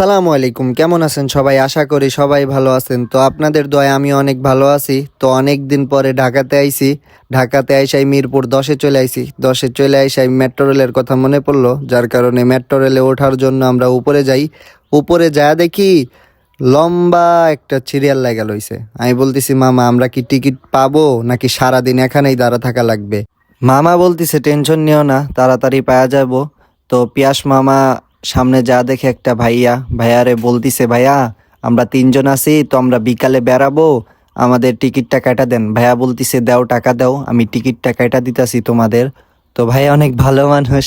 আসসালামু আলাইকুম, কেমন আছেন সবাই? আশা করি সবাই ভালো আছেন। তো আপনাদের দয়ায় আমি অনেক ভালো আছি। তো অনেক দিন পরে ঢাকাতে আইছি। ঢাকাতে আইসাই মিরপুর 10-এ চলে আইছি। 10-এ চলে আইসাই মেট্রো রেলের কথা মনে পড়লো, যার কারণে মেট্রো রেলে ওঠার জন্য আমরা উপরে যাই। উপরে যা দেখি লম্বা একটা সিরিয়াল লাগা লইছে। আমি বলতেছি, মামা আমরা কি টিকিট পাবো নাকি সারাদিন এখানেই দাঁড়া থাকা লাগবে? মামা বলতিছে টেনশন নিও না, তাড়াতাড়ি পাওয়া যাবো। তো পিয়াস মামা সামনে যা দেখে একটা ভাইয়ারে বলতিছে, ভাইয়া আমরা তিনজন আছি, তো আমরা বিকালে বেড়াবো, আমাদের টিকিটটা কাটা দেন। ভাইয়া বলতিছে, দাও টাকা দাও, আমি টিকিটটা কাটা দিতাছি তোমাদের। তো ভাইয়া অনেক ভালো মানুষ,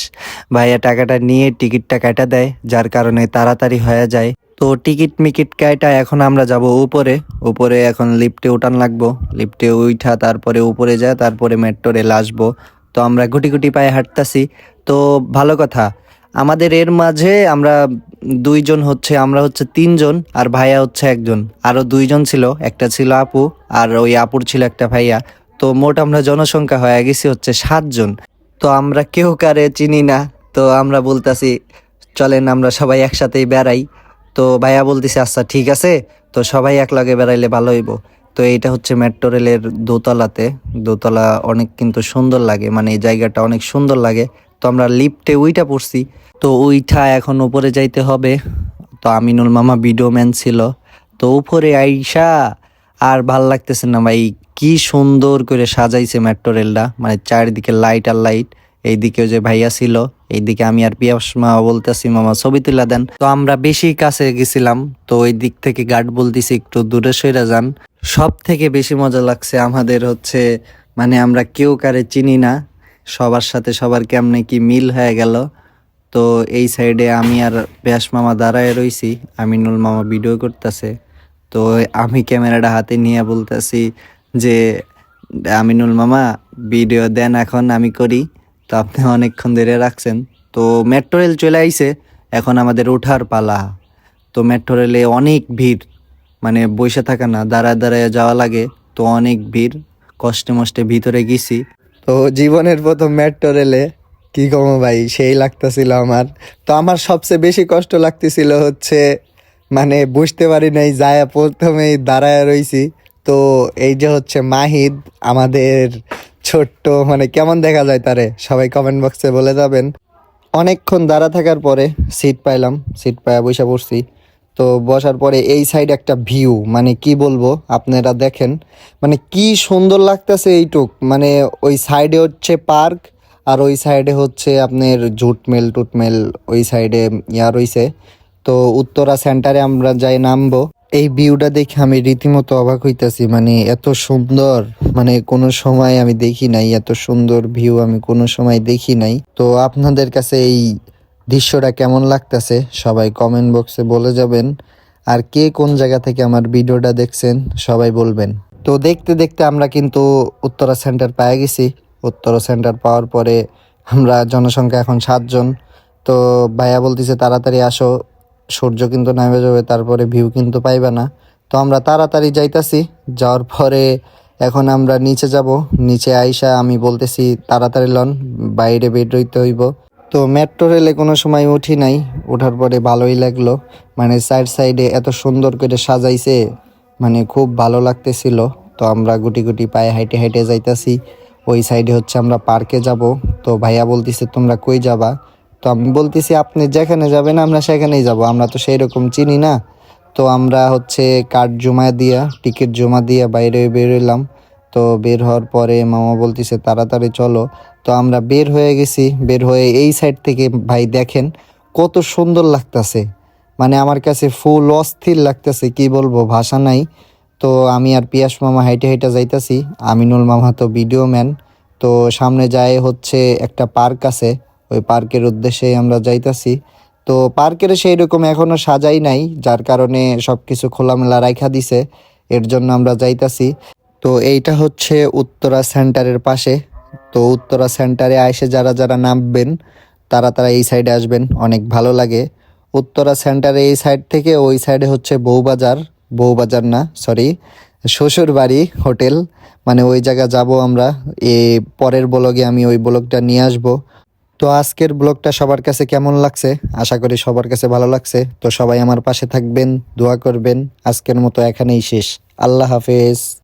ভাইয়া টাকাটা নিয়ে টিকিটটা কাটা দেয়, যার কারণে তাড়াতাড়ি হয়ে যায়। তো টিকিট মিকিট কাটা এখন আমরা যাব উপরে। উপরে এখন লিফটে উঠান লাগবো, লিফটে উঠা তারপরে উপরে যায়, তারপরে মেট্রো রেল আসবো। তো আমরা গুটি গুটি পায়ে হাঁটতাছি। তো ভালো কথা, আমাদের এর মাঝে আমরা হচ্ছে তিনজন, আর ভাইয়া হচ্ছে একজন, আরো দুইজন ছিল, একটা ছিল আপু, আর ওই আপুর ছিল একটা ভাইয়া। তো মোট আমরা জনসংখ্যা হয়ে গেছি হচ্ছে 7 জন। তো আমরা কেউ কারে চিনি না। তো আমরা বলতাছি, চলেন আমরা সবাই একসাথেই বেড়াই। তো ভাইয়া বলতেছে, আচ্ছা ঠিক আছে, তো সবাই একলগে বেড়াইলে ভালো হইব। তো এইটা হচ্ছে মেট্রো রেলের দোতলাতে। দোতলা অনেক কিন্তু সুন্দর লাগে, মানে এই জায়গাটা অনেক সুন্দর লাগে। তো আমরা লিফটে উইঠা পড়ছি। তো উইঠা এখন উপরে যাইতে হবে। তো আমিনুল মামা ভিডিও ম্যান ছিল। তো উপরে আইসা আর ভাল লাগতেছে না ভাই, কি সুন্দর করে সাজাইছে মেট্রো রেলটা, মানে চারিদিকে লাইট আর লাইট। এইদিকে যে ভাইয়া ছিল, এইদিকে আমি আর পিয়াস মামা বলতেছি, মামা ছবি তুলে দেন। তো আমরা বেশি কাছে গেছিলাম, তো ওই দিক থেকে গার্ড বলতেছি একটু দূরে সইরা যান। সব থেকে বেশি মজা লাগছে আমাদের হচ্ছে, মানে আমরা কেউ কারে চিনি না, সবার সাথে সবার কেমনে কি মিল হয়ে গেল। তো এই সাইডে আমি আর পিয়াস মামা দাঁড়ায় রইছি, আমিনুল মামা ভিডিও করতেছে। তো আমি ক্যামেরাটা হাতে নিয়ে বলতেছি যে, আমিনুল মামা ভিডিও দেন, এখন আমি করি। তো আপনি অনেকক্ষণ ধরে রাখছেন। তো মেট্রো রেল চলে আইছে, এখন আমাদের ওঠার পালা। তো মেট্রো রেলে অনেক ভিড়, মানে বসে থাকা না, দাঁড়ায় দাঁড়ায় যাওয়া লাগে। তো অনেক ভিড়, কষ্টে মষ্টে ভিতরে গেছি। তো জীবনের প্রথম মেট্রো রেলে, কি কমো ভাই, সেই লাগতেছিল আমার। তো আমার সবচেয়ে বেশি কষ্ট লাগতেছিল হচ্ছে, মানে বুঝতে পারি নাই, যায় প্রথমেই দাঁড়ায় রইছি। তো এই যে হচ্ছে মাহিদ, আমাদের ছোট্ট, মানে কেমন দেখা যায় তারে, সবাই কমেন্ট বক্সে বলে যাবেন। অনেকক্ষণ দাঁড়া থাকার পরে সিট পাইলাম, সিট পায়া বসে পড়ছি। তো বসার পরে এই সাইড একটা ভিউ, মানে কি বলবো, আপনারা দেখেন, মানে কি সুন্দর লাগতেছে এইটুক। মানে ওই সাইডে হচ্ছে পার্ক, আর ওই সাইডে হচ্ছে আপনার জুটমেল টুটমেল, ওই সাইডে ইয়া রইছে। তো উত্তরা সেন্টারে আমরা যাই নামবো। এই ভিউটা দেখে আমি রীতিমতো অবাক হইতাছি, মানে এত সুন্দর, মানে কোনো সময় আমি দেখি নাই এত সুন্দর ভিউ, আমি কোনো সময় দেখি নাই। তো আপনাদের কাছে এই দৃশ্যটা কেমন লাগতেছে সবাই কমেন্ট বক্সে বলে যাবেন। আর কে কোন জায়গা থেকে আমার ভিডিওটা দেখছেন সবাই বলবেন। তো দেখতে দেখতে আমরা কিন্তু উত্তরা সেন্টার পেয়ে গেছি। উত্তরা সেন্টার পাওয়ার পরে আমরা জনসংখ্যা এখন 7 জন। তো ভাইয়া বলতেছে তাড়াতাড়ি আসো, সূর্য কিন্তু নামে যাবে, তারপরে ভিউ কিন্তু পাইবে না। তো আমরা তাড়াতাড়ি যাইতাছি। যাওয়ার পরে এখন আমরা নিচে যাব। নিচে আইসা আমি বলতেছি, তাড়াতাড়ি লন, বাইরে বের হইতে হইব। তো মেট্রো রেলে কোনো সময় উঠি নাই, ওঠার পরে ভালোই লাগলো। মানে সাইড সাইডে এত সুন্দর করে সাজাইছে, মানে খুব ভালো লাগতেছিল। তো আমরা গুটি গুটি পায়ে হাইটে হাইটে যাইতাছি। ওই সাইডে হচ্ছে আমরা পার্কে যাব। তো ভাইয়া বলতেছে, তোমরা কই যাবা? তো আমি বলতেছি, আপনি যেখানে যাবেন আমরা সেখানেই যাব, আমরা তো সেই রকম চিনি না। তো আমরা হচ্ছে কার্ড জমা দিয়া, টিকিট জমা দিয়ে বাইরে বের হইলাম। তো বের হওয়ার পরে মামা বলতেছে তাড়াতাড়ি চলো। তো আমরা বের হয়ে গেছি। বের হয়ে এই সাইড থেকে ভাই দেখেন কত সুন্দর লাগতাছে, মানে আমার কাছে ফুল অস্থির লাগতেছে, কি বলবো, ভাষা নাই। তো আমি আর পিয়াস মামা হাইটে হাইটে যাইতাছি, আমিনুল মামা তো ভিডিও ম্যান। তো সামনে যায় হচ্ছে একটা পার্ক আছে, ওই পার্কের উদ্দেশ্যে আমরা যাইতাছি। তো পার্কের সেই রকম এখনো সাজাই নাই, যার কারণে সবকিছু খোলামেলা রাইখা দিছে, এর জন্য আমরা যাইতাছি। তো এইটা হচ্ছে উত্তরা সেন্টারের পাশে। তো উত্তরা সেন্টারে আইসে যারা যারা নামবেন তারা তারা এই সাইডে আসবেন, অনেক ভালো লাগে। উত্তরা সেন্টারে এই সাইড থেকে ওই সাইডে হচ্ছে বউবাজার, বউবাজার না সরি, শ্বশুর বাড়ি হোটেল, মানে ওই জায়গা যাব আমরা। পরের ব্লগে আমি ওই ব্লগটা নিয়ে আসব। তো আজকের ব্লগটা সবার কাছে কেমন লাগছে, আশা করি সবার কাছে ভালো লাগছে। তো সবাই আমার পাশে থাকবেন, দোয়া করবেন। আজকের মতো এখানেই শেষ। আল্লাহ হাফেজ।